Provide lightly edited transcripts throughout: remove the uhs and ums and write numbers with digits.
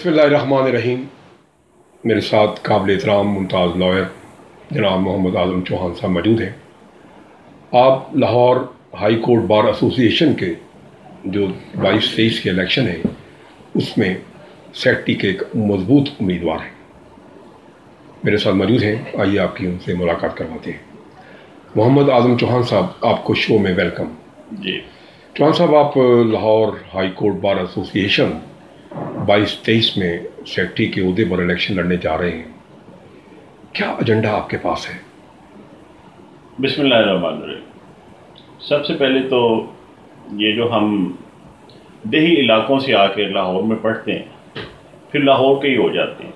बिस्मिल्लाहिर्रहमानिर्रहीम। मेरे साथ काबिल एहतराम मुमताज़ लॉयर जनाब मोहम्मद आज़म चौहान साहब मौजूद हैं। आप Lahore high court bar association के जो 22-23 के इलेक्शन हैं उसमें सेक्रेटरी के एक मजबूत उम्मीदवार हैं। मेरे साथ मौजूद हैं, आइए आपकी उनसे मुलाकात करवाते हैं। मोहम्मद आज़म चौहान साहब, आपको शो में वेलकम। जी चौहान साहब, आप Lahore high court bar association 22-23 में सेक्रेटरी के ओहदे पर इलेक्शन लड़ने जा रहे हैं। क्या एजेंडा आपके पास है? बिस्मिल्लाहिर्रहमानिर्रहीम। सबसे पहले तो ये जो हम देही इलाकों से आकर लाहौर में पढ़ते हैं फिर लाहौर के ही हो जाते हैं,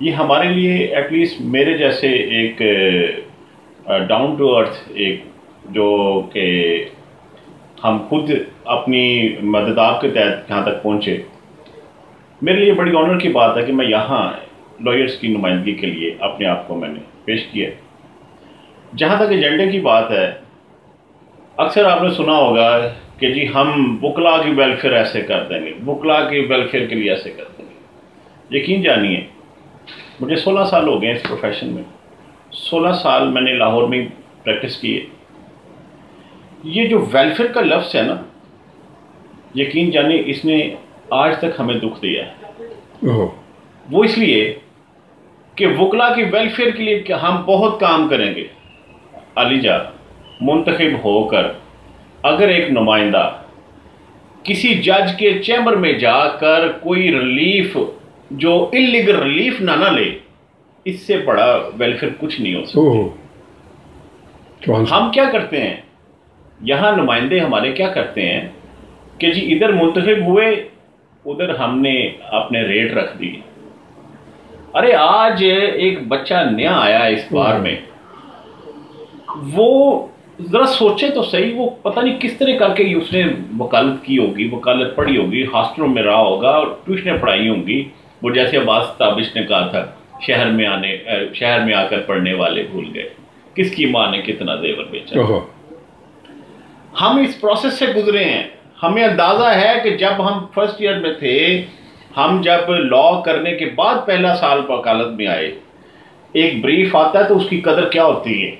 ये हमारे लिए एटलीस्ट मेरे जैसे एक डाउन टू अर्थ एक जो कि हम खुद अपनी मददाब के तहत यहाँ तक पहुँचे, मेरे लिए बड़ी ऑनर की बात है कि मैं यहाँ लॉयर्स की नुमाइंदगी के लिए अपने आप को मैंने पेश किया। जहाँ तक एजेंडे की बात है, अक्सर आपने सुना होगा कि जी हम वकला की वेलफेयर ऐसे कर देंगे, वकला की वेलफेयर के लिए ऐसे कर देंगे। यकीन जानिए, मुझे 16 साल हो गए इस प्रोफेशन में। 16 साल मैंने लाहौर में प्रैक्टिस की है। ये जो वेलफेयर का लफ्ज़ है ना, यकीन जानिए इसने आज तक हमें दुख दिया है। वो इसलिए कि वकला की वेलफेयर के लिए हम बहुत काम करेंगे। अलीजा मुंतखब होकर अगर एक नुमाइंदा किसी जज के चैम्बर में जाकर कोई रिलीफ जो इलीगल रिलीफ ना ले, इससे बड़ा वेलफेयर कुछ नहीं हो सकता। हम क्या करते हैं यहाँ, नुमाइंदे हमारे क्या करते हैं कि जी इधर मुंतखब हुए, उधर हमने अपने रेट रख दिए। अरे आज एक बच्चा नया आया इस बार में, वो ज़रा सोचे तो सही, वो पता नहीं किस तरह करके उसने वकालत की होगी, वकालत पढ़ी होगी, हॉस्टलों में रहा होगा और ट्यूशनें पढ़ाई होंगी। वो जैसे अब्बास ताबिश ने कहा था, शहर में आकर पढ़ने वाले भूल गए किसकी माँ ने कितना जेवर बेचा। हम इस प्रोसेस से गुजरे हैं। हमें अंदाज़ा है कि जब हम फर्स्ट ईयर में थे, हम जब लॉ करने के बाद पहला साल वकालत में आए, एक ब्रीफ आता है तो उसकी कदर क्या होती है।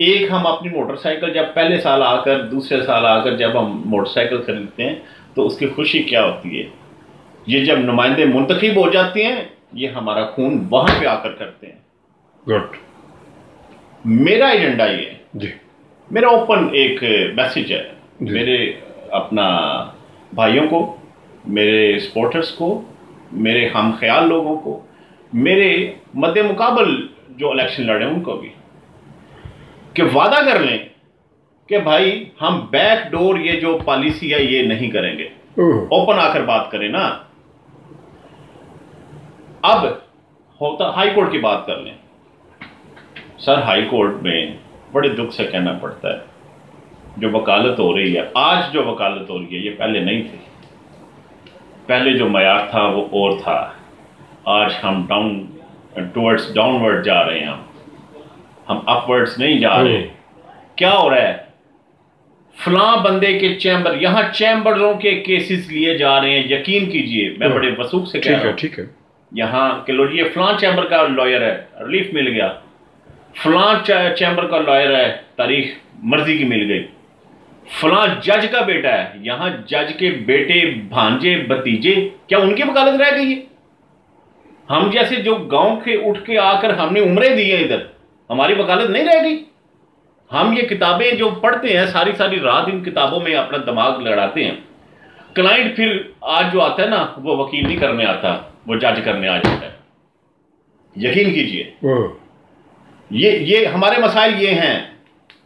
एक हम अपनी मोटरसाइकिल जब पहले साल आकर, दूसरे साल आकर जब हम मोटरसाइकिल खरीदते हैं तो उसकी खुशी क्या होती है। ये जब नुमाइंदे मुंतखब हो जाते हैं, ये हमारा खून वहां पे आकर करते हैं। गुड। मेरा एजेंडा ये है जी, मेरा ओपन एक मैसेज है मेरे अपना भाइयों को, मेरे सपोर्टर्स को, मेरे हम ख्याल लोगों को, मेरे मद्दे मुकाबल जो इलेक्शन लड़े उनको भी, कि वादा कर लें कि भाई हम बैक डोर ये जो पॉलिसी है ये नहीं करेंगे। ओपन आकर बात करें ना। अब होता हाई कोर्ट की बात कर लें। सर, हाई कोर्ट में बड़े दुख से कहना पड़ता है, जो वकालत हो रही है आज, जो वकालत हो रही है ये पहले नहीं थी। पहले जो मयार था वो और था। आज हम डाउनवर्ड जा रहे हैं, हम अपवर्ड्स नहीं जा रहे। क्या हो रहा है, फलां बंदे के चैम्बर, यहाँ चैम्बरों के केसेस लिए जा रहे हैं। यकीन कीजिए, मैं बड़े वसूख से कह रहा हूं, ठीक है। यहाँ के लो जी फलां चैम्बर का लॉयर है, रिलीफ मिल गया। फलां चैम्बर का लॉयर है, तारीख मर्जी की मिल गई। फलां जज का बेटा है, यहाँ जज के बेटे, भांजे, भतीजे, क्या उनकी वकालत रह गई है? हम जैसे जो गांव के उठ के आकर हमने उम्रें दी है, इधर हमारी वकालत नहीं रह गई। हम ये किताबें जो पढ़ते हैं, सारी सारी रात इन किताबों में अपना दिमाग लड़ाते हैं। क्लाइंट फिर आज जो आता है ना, वो वकील नहीं करने आता, वो जज करने आ जाता है। यकीन कीजिए, ये हमारे मसाइल ये हैं।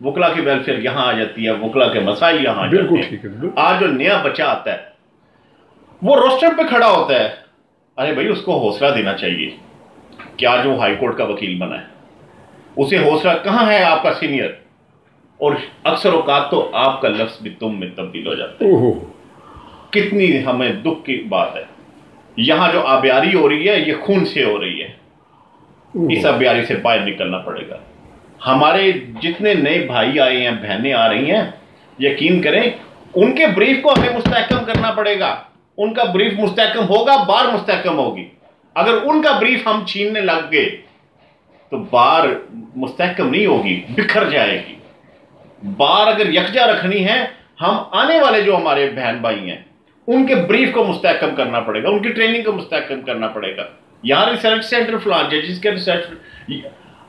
वकला की वेलफेयर यहाँ आ जाती है, वकला के मसाइल यहाँ आ जाते हैं। आज जो नया बच्चा आता है वो रोस्टर पे खड़ा होता है, अरे भाई उसको हौसला देना चाहिए। क्या जो हाई कोर्ट का वकील बना है उसे हौसला, कहाँ है आपका सीनियर? और अक्सर औकात तो आपका लफ्ज भी तुम में तब्दील हो जाता है। कितनी हमें दुख की बात है। यहाँ जो आबियारी हो रही है ये खून से हो रही है। इस आबियारी से बाहर निकलना पड़ेगा। हमारे जितने नए भाई आए हैं, बहनें आ रही हैं, यकीन करें उनके ब्रीफ को हमें मुस्तहकम करना पड़ेगा। उनका ब्रीफ मुस्तहकम होगा, बार मुस्तहकम होगी। अगर उनका ब्रीफ हम छीनने लग गए तो बार मुस्तहकम नहीं होगी, बिखर जाएगी। बार अगर यकजा रखनी है, हम आने वाले जो हमारे बहन भाई हैं उनके ब्रीफ को मुस्तहकम करना पड़ेगा, उनकी ट्रेनिंग को मुस्तहकम करना पड़ेगा। यहां रिसर्च सेंटर फलान जजिस के रिसर्च,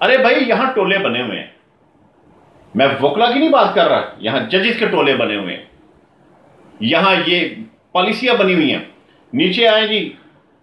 अरे भाई यहां टोले बने हुए हैं, मैं वकला की नहीं बात कर रहा, यहां जजिस के टोले बने हुए हैं, यहां ये पॉलिसियां बनी हुई हैं। नीचे आए जी,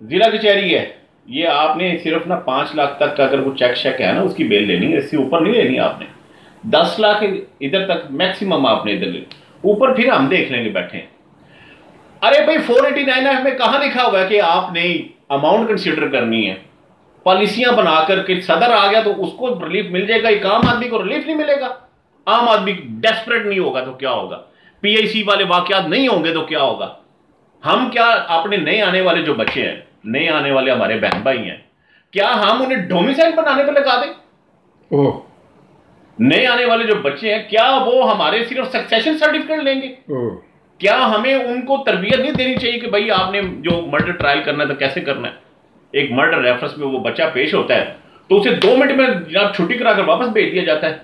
जिला कचहरी है, ये आपने सिर्फ ना 5 लाख तक का अगर वो चेक शेक है ना उसकी बेल लेनी है, इससे ऊपर नहीं लेनी आपने। 10 लाख इधर तक मैक्सिमम आपने इधर ले, ऊपर फिर हम देख लेंगे बैठे। अरे भाई 489F में कहां लिखा हुआ है कि आपने अमाउंट कंसिडर करनी है? पॉलिसियां बनाकर के सदर आ गया तो उसको रिलीफ मिल जाएगा, एक आम आदमी को रिलीफ नहीं मिलेगा। आम आदमी डेस्परेट नहीं होगा तो क्या होगा? पीआईसी वाले वाकयात नहीं होंगे तो क्या होगा? हम क्या अपने नए आने वाले जो बच्चे हैं, नए आने वाले हमारे बहन भाई हैं, क्या हम उन्हें डोमिसाइल बनाने पर लगा दें? नए आने वाले जो बच्चे हैं, क्या वो हमारे सिर्फ सक्सेशन सर्टिफिकेट लेंगे? क्या हमें उनको तरबियत नहीं देनी चाहिए कि भाई आपने जो मर्डर ट्रायल करना है तो कैसे करना है? एक मर्डर रेफरेंस में वो बच्चा पेश होता है तो उसे 2 मिनट में जनाब छुट्टी कराकर वापस भेज दिया जाता है।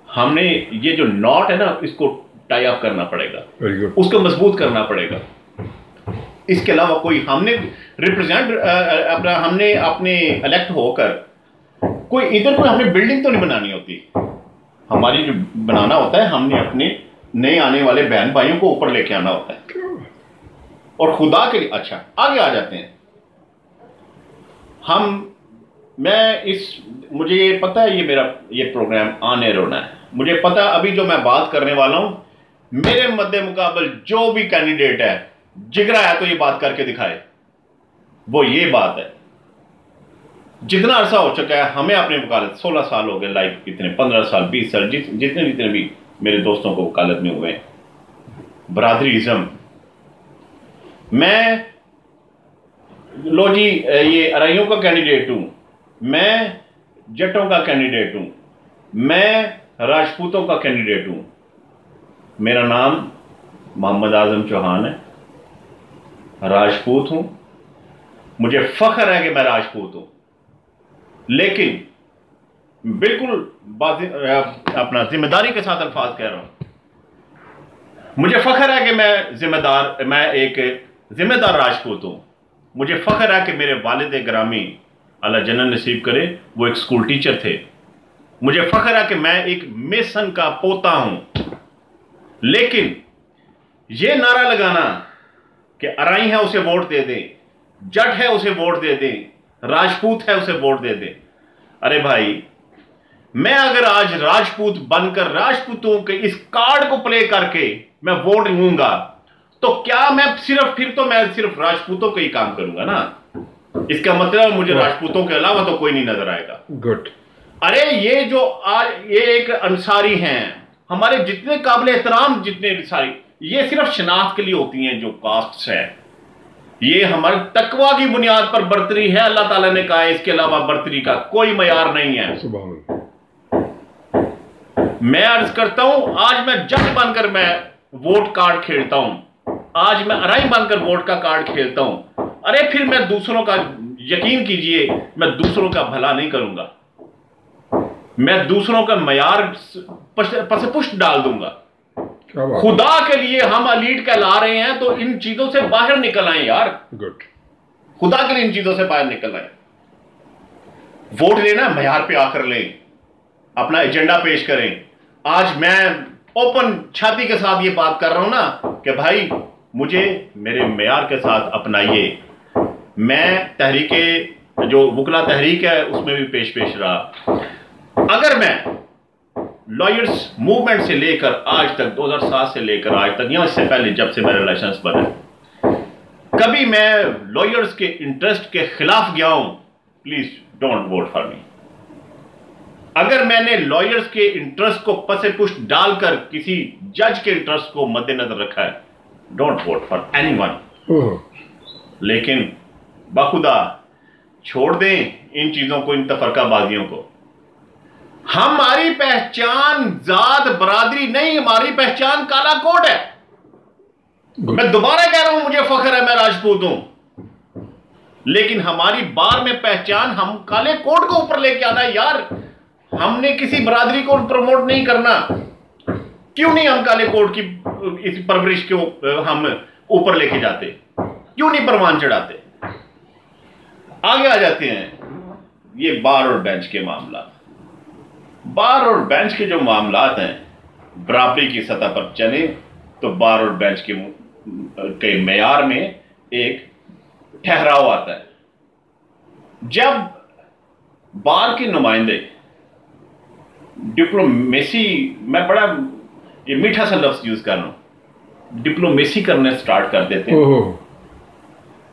हमने ये जो नॉट है ना, इसको टाई अप करना पड़ेगा, उसको मजबूत करना पड़ेगा। इसके अलावा कोई हमने रिप्रेजेंट अपना हमने अपने इलेक्ट होकर कोई इधर कोई हमें बिल्डिंग तो नहीं बनानी होती, हमारी जो बनाना होता है हमने अपने नए आने वाले बहन भाइयों को ऊपर लेके आना होता है। और खुदा के लिए, अच्छा आगे आ जाते हैं मुझे ये पता है मेरा ये प्रोग्राम ऑन एयर होना है, मुझे पता है अभी जो मैं बात करने वाला हूं, मेरे मद्दे मुकाबल जो भी कैंडिडेट है जिगरा है तो ये बात करके दिखाए। वो ये बात है, जितना अरसा हो चुका है हमें अपने वकालत 16 साल हो गए, लाइक कितने 15 साल 20 साल जितने भी मेरे दोस्तों को वकालत में हुए, बरादरीज़म। मैं लो जी ये अराइयों का कैंडिडेट हूं, मैं जटों का कैंडिडेट हूं, मैं राजपूतों का कैंडिडेट हूं। मेरा नाम मोहम्मद आजम चौहान है, राजपूत हूं, मुझे फख्र है कि मैं राजपूत हूं। लेकिन बिल्कुल अपना जिम्मेदारी के साथ अल्फाज कह रहा हूं, मुझे फख्र है कि मैं एक जिम्मेदार राजपूत हूं। मुझे फख्र है कि मेरे वालिद ग्रामी अल्लाह जन्नत नसीब करे वो एक स्कूल टीचर थे। मुझे फख्र है कि मैं एक मेसन का पोता हूं। लेकिन यह नारा लगाना कि अराई है उसे वोट दे दें, जट है उसे वोट दे दें, राजपूत है उसे वोट दे दें, अरे भाई मैं अगर आज राजपूत बनकर राजपूतों के इस कार्ड को प्ले करके मैं वोट लूंगा तो क्या मैं सिर्फ राजपूतों का ही काम करूंगा ना? इसका मतलब मुझे राजपूतों के अलावा तो कोई नहीं नजर आएगा। गुड। अरे ये जो आज ये एक अंसारी हैं, हमारे जितने काबिल एहतराम जितने अंसारी, ये सिर्फ शनाख्त के लिए होती हैं जो कास्ट्स है, ये हमारे तकवा की बुनियाद पर बर्तरी है। अल्लाह ताला ने कहा है इसके अलावा बर्तरी का कोई मयार नहीं है। मैं अर्ज करता हूं, आज मैं जज बनकर मैं वोट कार्ड खेलता हूं, आज मैं अराई बनकर वोट का कार्ड खेलता हूं, अरे फिर मैं दूसरों का, यकीन कीजिए मैं दूसरों का भला नहीं करूंगा, मैं दूसरों का मयार पसपुष्ट डाल दूंगा। खुदा के लिए हम अलीट कहला रहे हैं तो इन चीजों से बाहर निकल आए यार। गुड। खुदा के लिए इन चीजों से बाहर निकल आए। वोट लेना मयार पे आकर लें, अपना एजेंडा पेश करें। आज मैं ओपन छाती के साथ ये बात कर रहा हूं ना कि भाई मुझे मेरे मयार के साथ अपनाइए। मैं तहरीके जो वकला तहरीक है उसमें भी पेश रहा। अगर मैं लॉयर्स मूवमेंट से लेकर आज तक 2007 से लेकर आज तक या इससे पहले जब से मेरा लाइसेंस बना, कभी मैं लॉयर्स के इंटरेस्ट के खिलाफ गया हूं, please don't vote for me. अगर मैंने लॉयर्स के इंटरेस्ट को पसे पुष्ट डालकर किसी जज के इंटरेस्ट को मद्देनजर रखा है, डोंट वोट फॉर एनीवन। लेकिन बाखुदा छोड़ दें इन चीजों को, इन तफरकाबाजियों को। हमारी पहचान जात बरादरी नहीं, हमारी पहचान काला कोड है। मैं दोबारा कह रहा हूं, मुझे फख्र है मैं राजपूत हूं, लेकिन हमारी बार में पहचान हम काले कोट को ऊपर लेके आना है यार। हमने किसी बरादरी को प्रमोट नहीं करना, क्यों नहीं हम काले कोट की इस परवरिश को हम ऊपर लेके जाते, क्यों नहीं परवान चढ़ाते। आगे आ जाते हैं ये बार और बेंच के मामला। बार और बेंच के जो मामलात हैं, बराबरी की सतह पर चले तो बार और बेंच के मेयार में एक ठहराव आता है। जब बार के नुमाइंदे डिप्लोमेसी, मैं बड़ा ये मीठा सा लफ्ज यूज कर रहा हूं, डिप्लोमेसी करने स्टार्ट कर देते हैं,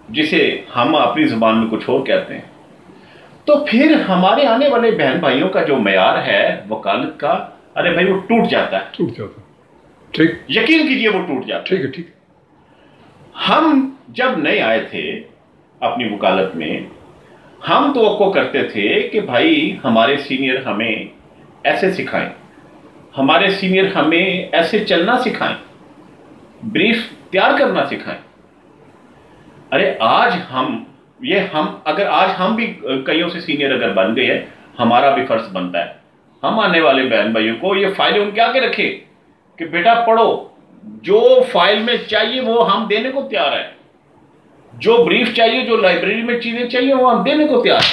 जिसे हम अपनी जुबान में कुछ और कहते हैं, तो फिर हमारे आने वाले बहन भाइयों का जो मेयार है वकालत का, अरे भाई वो टूट जाता है। ठीक, यकीन कीजिए वो टूट जाता है। ठीक। हम जब नए आए थे अपनी वकालत में, हम तो आपको करते थे कि भाई हमारे सीनियर हमें ऐसे सिखाएं, हमारे सीनियर हमें ऐसे चलना सिखाएं, ब्रीफ तैयार करना सिखाएं। अरे आज अगर आज हम भी कईयों से सीनियर अगर बन गए हैं, हमारा भी फर्ज बनता है हम आने वाले बहन भाइयों को ये फाइलें उनके आगे रखें कि बेटा पढ़ो, जो फाइल में चाहिए वो हम देने को तैयार है, जो ब्रीफ चाहिए, जो लाइब्रेरी में चीजें चाहिए वो हम देने को तैयार है।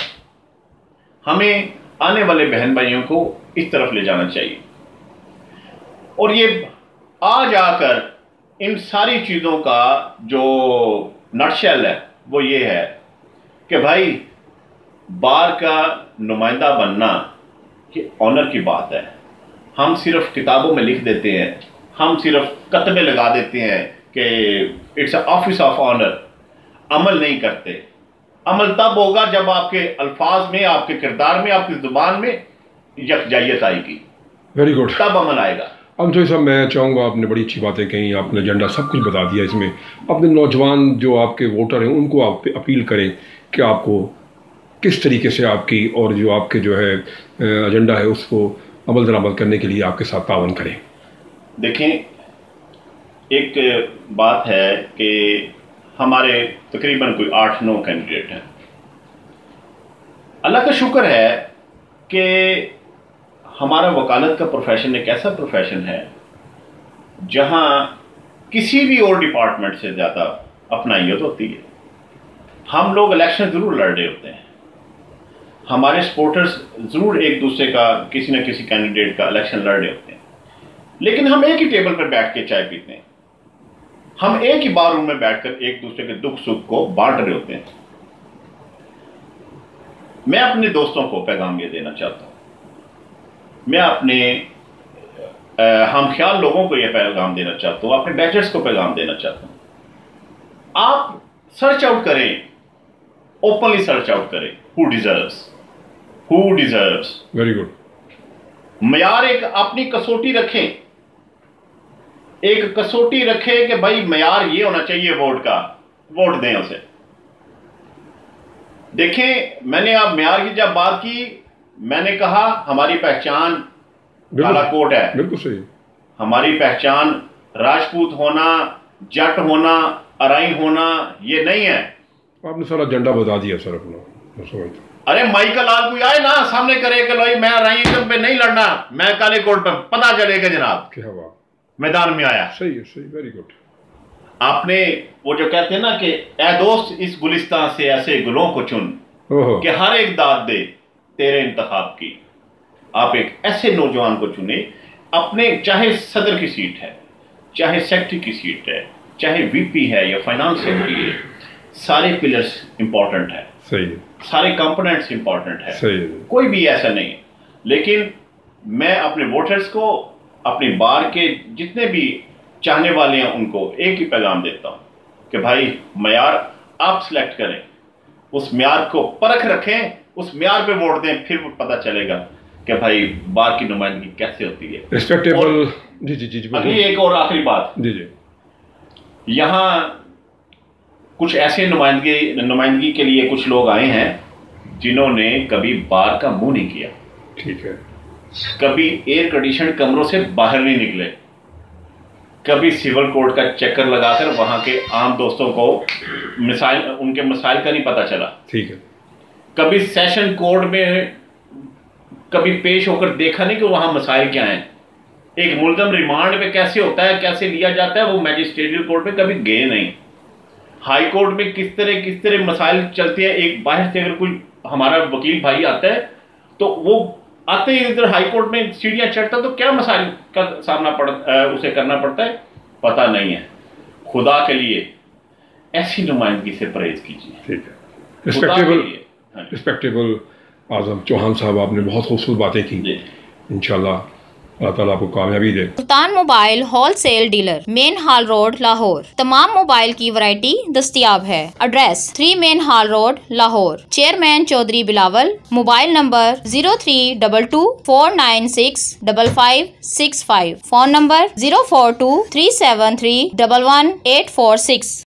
हमें आने वाले बहन भाइयों को इस तरफ ले जाना चाहिए। और ये आज आकर इन सारी चीजों का जो नटशेल है वो ये है कि भाई बार का नुमाइंदा बनना ये ऑनर की बात है। हम सिर्फ किताबों में लिख देते हैं, हम सिर्फ कतबे लगा देते हैं कि इट्स ऑफिस ऑफ ऑनर, अमल नहीं करते। अमल तब होगा जब आपके अल्फाज में, आपके किरदार में, आपकी जुबान में यकजाइयत आएगी। वेरी गुड, तब अमल आएगा। अब तो साहब मैं चाहूँगा, आपने बड़ी अच्छी बातें कही, आपने एजेंडा सब कुछ बता दिया। इसमें अपने नौजवान जो आपके वोटर हैं उनको आप अपील करें कि आपको किस तरीके से आपकी और जो आपके जो है एजेंडा है उसको अमल दरामद करने के लिए आपके साथ तावन करें। देखें, एक बात है कि हमारे तकरीबन कोई 8-9 कैंडिडेट हैं। अल्लाह का शुक्र है कि हमारा वकालत का प्रोफेशन एक ऐसा प्रोफेशन है जहां किसी भी और डिपार्टमेंट से ज़्यादा अपनाइयत होती है। हम लोग इलेक्शन ज़रूर लड़ रहे होते हैं, हमारे सपोर्टर्स ज़रूर एक दूसरे का, किसी न किसी कैंडिडेट का इलेक्शन लड़ रहे होते हैं, लेकिन हम एक ही टेबल पर बैठ के चाय पीते हैं, हम एक ही बार रूम में बैठकर एक दूसरे के दुख सुख को बांट रहे होते हैं। मैं अपने दोस्तों को पैगाम ये देना चाहता हूँ, मैं अपने हम ख्याल लोगों को यह पैगाम देना चाहता हूँ, अपने बैचर्स को पैगाम देना चाहता हूँ। आप सर्च आउट करें, ओपनली सर्च आउट करें, हु डिजर्व्स। Very good. मयार एक अपनी कसौटी रखें, एक कसौटी रखें कि भाई मयार ये होना चाहिए वोट का, वोट दें उसे। देखें, मैंने अब मयार की जब बात की, मैंने कहा हमारी पहचान काला कोट है, बिल्कुल सही। हमारी पहचान राजपूत होना, जट होना, अराई होना ये नहीं है। आपने सारा एजेंडा बता दिया सर अपना। अरे माई का लाल कोई आए ना सामने करे कि भाई मैं अराई पे नहीं लड़ना, मैं काले कोट पे, पता चलेगा जनाब क्या बात, मैदान में आया। सही है, सही, वेरी गुड। आपने वो जो कहते हैं ना कि ए दोस्त इस गुलिस्तान से ऐसे गुलों को चुन कि हर एक दाद दे तेरे इंतखाब की। आप एक ऐसे नौजवान को चुने अपने, चाहे सदर की सीट है, चाहे सेक्रेटरी की सीट है, चाहे वीपी है या फाइनेंस सेक्रेटरी है, सारे पिलर्स इंपॉर्टेंट है, सही है, सारे कंपोनेंट्स इंपॉर्टेंट है, सही है, कोई भी ऐसा नहीं है। लेकिन मैं अपने वोटर्स को, अपनी बार के जितने भी चाहने वाले हैं उनको एक ही पैगाम देता हूँ कि भाई मयार आप सिलेक्ट करें, उस म्यार को परख रखें, उस म्यार पे वोट दें, फिर पता चलेगा कि भाई बार की नुमाइंदगी कैसे होती है, रिस्पेक्टेबल। जी जी जी, अभी एक और आखिरी बात, जी जी, यहाँ कुछ ऐसे नुमाइंदगी के लिए कुछ लोग आए हैं जिन्होंने कभी बार का मुंह नहीं किया, ठीक है, कभी एयर कंडीशन कमरों से बाहर नहीं निकले, कभी सिविल कोर्ट का चक्कर लगाकर वहां के आम दोस्तों को उनके मसाइल का नहीं पता चला। ठीक है। कभी सेशन कोर्ट में कभी पेश होकर देखा नहीं कि वहां मसाइल क्या हैं। एक मुल्ज़म रिमांड पे कैसे होता है, कैसे लिया जाता है, वो मैजिस्ट्रेटियल कोर्ट में कभी गए नहीं। हाई कोर्ट में किस तरह मसाइल चलते हैं। एक बाहर से अगर कोई हमारा वकील भाई आता है तो वो आते ही इधर हाई कोर्ट में सीढ़ियां चढ़ता तो क्या मसाइल का सामना उसे करना पड़ता है, पता नहीं है। खुदा के लिए ऐसी नुमाइंदगी से परहेज कीजिए। ठीक है। रिस्पेक्टेबल आज़म चौहान साहब, आपने बहुत खूबसूरत बातें की। इंशाल्लाह अल्लाह ताला आपको कामयाबी दे। Sultan mobile wholesale dealer, main hall road, Lahore. तमाम मोबाइल की वैरायटी दस्तयाब है। Address 3 main hall road, Lahore. Chairman Chaudhry Bilawal. Mobile number 0322 496 5565। Phone number 042 373 11846।